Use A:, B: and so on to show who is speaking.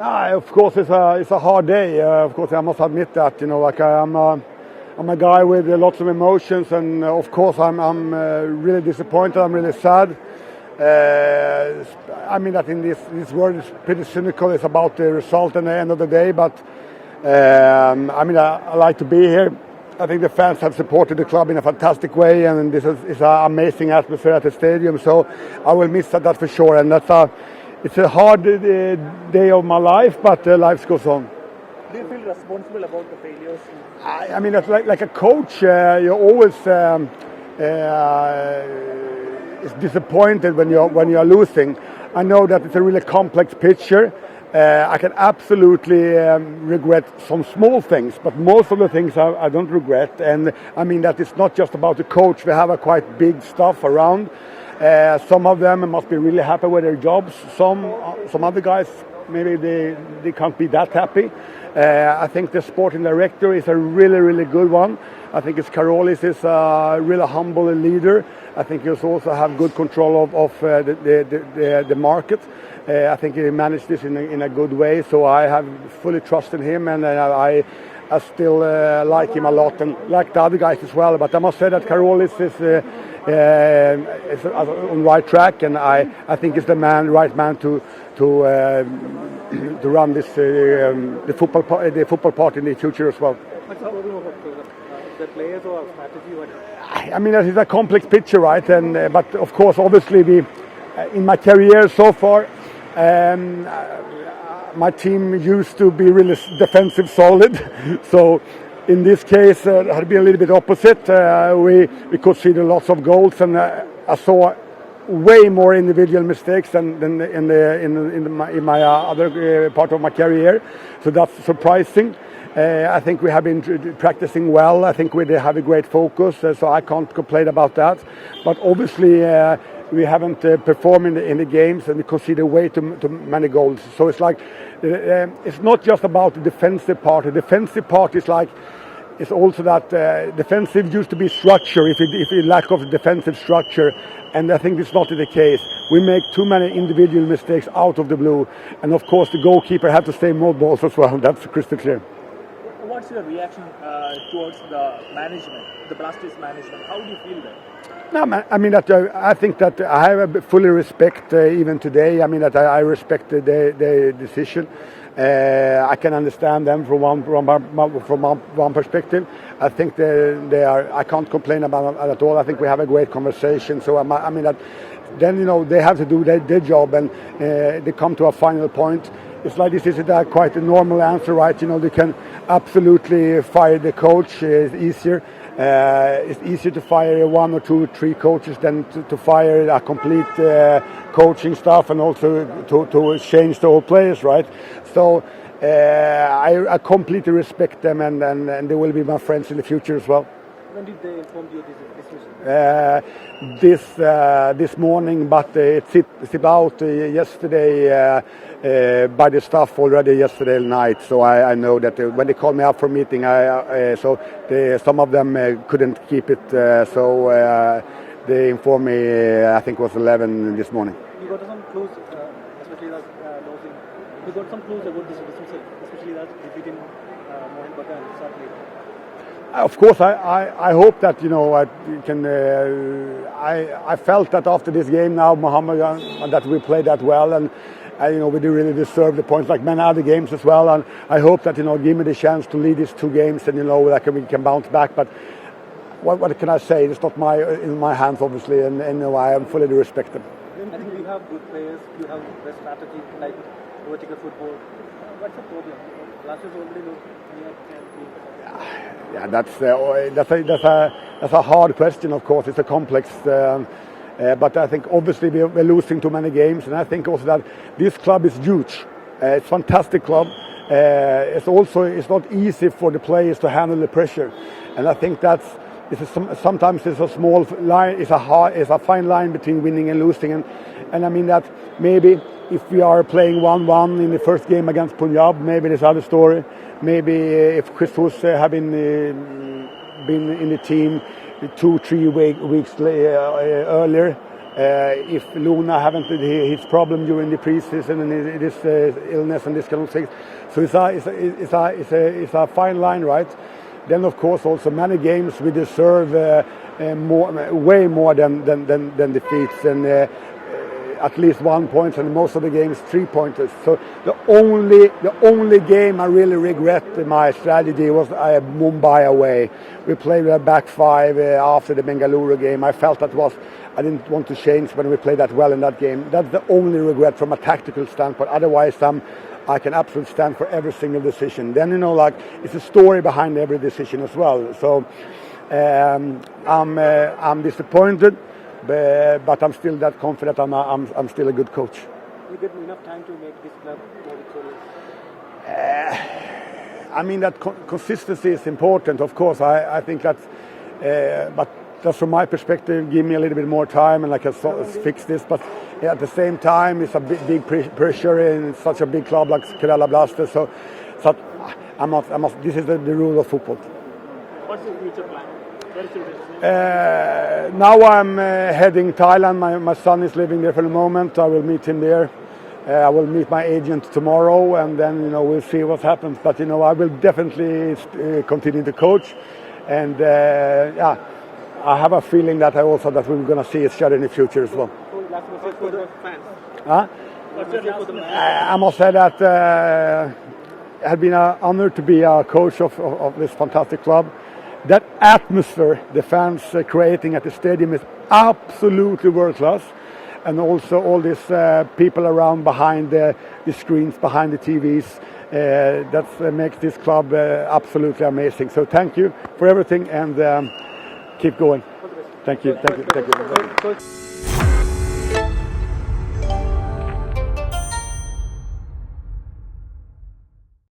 A: Of course, it's a hard day. Of course, I must admit that. Like I'm a guy with lots of emotions, and of course, I'm really disappointed. I'm really sad. I mean that in this world is pretty cynical. It's about the result at the end of the day. But I mean, I like to be here. I think the fans have supported the club in a fantastic way, and this is an amazing atmosphere at the stadium. So I will miss that for sure. And it's a hard day of my life, but life goes on.
B: Do you feel responsible about the failures?
A: I mean, that's like a coach. You're always is disappointed when you're losing. I know that it's a really complex picture. I can absolutely regret some small things, but most of the things I don't regret. And I mean that it's not just about the coach. We have a quite big staff around. Some of them must be really happy with their jobs. Some other guys, maybe they can't be that happy. I think the sporting director is a really, really good one. I think Karolis is a really humble leader. I think he also have good control of the market. I think he managed this in a good way. So I have fully trust in him, and I still like him a lot, and like the other guys as well. But I must say that Karolis is on the right track, and I think he's the right man to run this the football part in the future as well.
B: What's the problem of the players or strategy?
A: I mean, it's a complex picture, right? And but of course, obviously, in my career so far, my team used to be really defensive solid. So in this case, it had been a little bit opposite. We conceded lots of goals, and I saw way more individual mistakes than in my other part of my career. So that's surprising. I think we have been practicing well. I think we have a great focus, so I can't complain about that. But obviously, we haven't performed in the games, and we conceded way too many goals. So it's like it's not just about the defensive part. The defensive part is like it's also that defensive used to be structure. If you lack of defensive structure, and I think it's not the case. We make too many individual mistakes out of the blue, and of course the goalkeeper have to stay more balls as well. That's crystal clear.
B: What's your reaction towards the management, the Blasters management? How do you feel that?
A: No, I mean that I think that I have a fully respect even today. I mean that I respect the decision. I can understand them from one perspective. I think they are. I can't complain about them at all. I think we have a great conversation. So I mean that then they have to do their job, and they come to a final point. It's like this is quite a normal answer, right? They can absolutely fire the coach. It's easier. It's easier to fire 1 or 2 or 3 coaches than to fire a complete coaching staff, and also to change the whole players, right? So I completely respect them, and they will be my friends in the future as well.
B: When did they inform you of this decision?
A: This morning, but it's out yesterday by the staff already yesterday night. So I know that when they called me up for a meeting, some of them couldn't keep it. So they informed me. I think it was 11 this morning.
B: You got some clues, especially that losing. You got some clues about this dismissal, especially that defeating Mohan Bagan and sadly.
A: Of course, I hope that I can. I felt that after this game now, Mohammed, that we played that well, and we do really deserve the points like many other games as well. And I hope that give me the chance to lead these 2 games, and that we can bounce back. But what can I say? It's not in my hands, obviously, and I am fully respect them.
B: I think you have good players. You have the strategy like vertical football. What's the problem? Last year already looked near champions.
A: Yeah, that's a hard question. Of course, it's a complex. But I think obviously we're losing too many games, and I think also that this club is huge. It's a fantastic club. It's not easy for the players to handle the pressure, and I think sometimes it's a small line. It's a fine line between winning and losing, and I mean that maybe if we are playing 1-1 in the first game against Punjab, maybe there's other story. Maybe if Christos had been in the team 2-3 weeks earlier, If Luna haven't his problem during the preseason and this illness and this kind of things, so it's a fine line, right? Then of course also many games we deserve way more than defeats, and at least 1 point, and most of the games 3 pointers. So the only game I really regret my strategy was Mumbai away. We played with a back five after the Bengaluru game. I felt I didn't want to change when we played that well in that game. That's the only regret from a tactical standpoint. Otherwise, I can absolutely stand for every single decision. Then it's a story behind every decision as well. So I'm disappointed. But I'm still that confident. I'm still a good coach.
B: You get enough time to make this club more victorious?
A: I mean that consistency is important, of course. I think that, but just from my perspective, give me a little bit more time and I can fix this. But at the same time, it's a big pressure in such a big club like Kerala Blasters. So this is the rule of football.
B: What's your future plan?
A: Now I'm heading Thailand. My son is living there for the moment. I will meet him there. I will meet my agent tomorrow, and then we'll see what happens. But I will definitely continue to coach, and I have a feeling that we're going to see each other in the future as well.
B: Last message for the fans.
A: I must say that it has been an honor to be a coach of this fantastic club. That atmosphere the fans are creating at the stadium is absolutely world class, and also all these people around behind the screens, behind the TVs, that makes this club absolutely amazing. So thank you for everything, and keep going. Thank you.